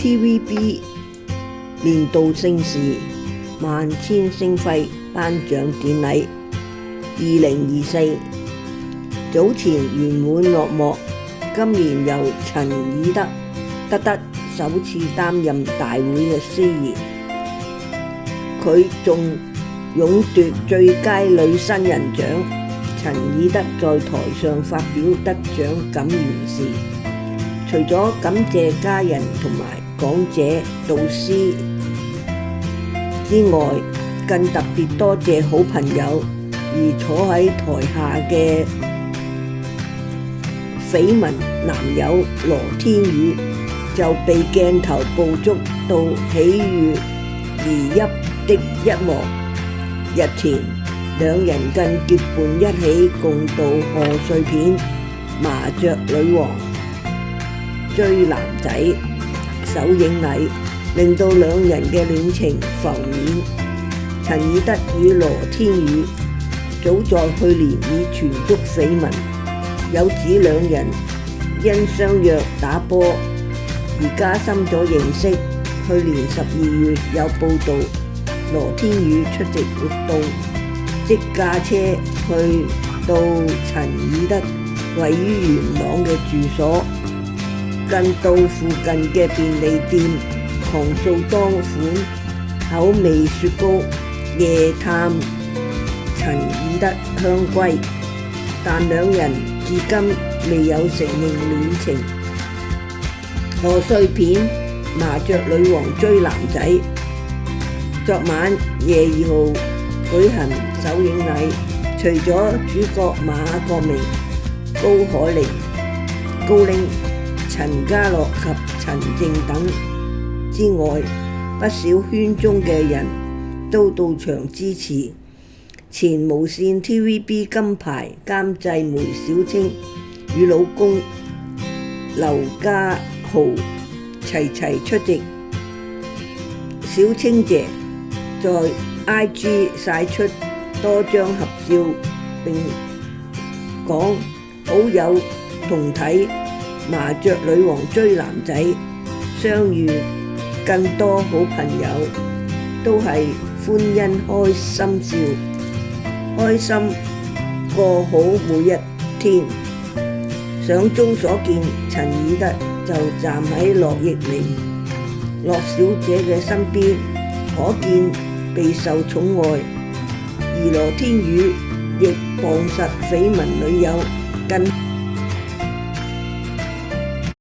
TVB 年度盛事萬千星輝頒獎典禮2024早前圓滿落幕，今年由陳以德首次擔任大會嘅司儀，佢仲勇奪最佳女新人獎。陳以德在台上發表得獎感言時，除咗感謝家人同埋講者導師之外，更特別多謝好朋友，而坐喺台下嘅緋聞男友羅天宇就被鏡頭捕捉到喜悅而泣的一幕。日前兩人更結伴一起共度賀歲片《麻雀女王追男仔》首映禮，令到兩人嘅戀情浮面。陳以德與羅天宇早在去年已傳出緋聞，有指兩人因相約打波而加深咗認識。去年12月有報道，羅天宇出席活動，即駕車去到陳以德位於元朗嘅住所，更到附近嘅便利店狂掃多款口味雪糕，夜探陳以德香閨，但兩人至今未有承認戀情。賀歲片《麻雀女王追男仔》昨晚夜2號舉行首映禮，除咗主角馬國明、高鈴、陳家樂及陳靜等之外，不少圈中嘅人都到場支持。前無線 TVB 金牌監製梅小青與老公劉家豪齊出席。小青姐在 IG 曬出多張合照，並講好友同睇《麻雀女王追男仔》相遇，更多好朋友都係歡欣開心笑，開心過好每一天。相中所見，陳以德就站喺樂易玲小姐嘅身邊，可見備受寵愛，而羅天宇亦傍實緋聞女友，更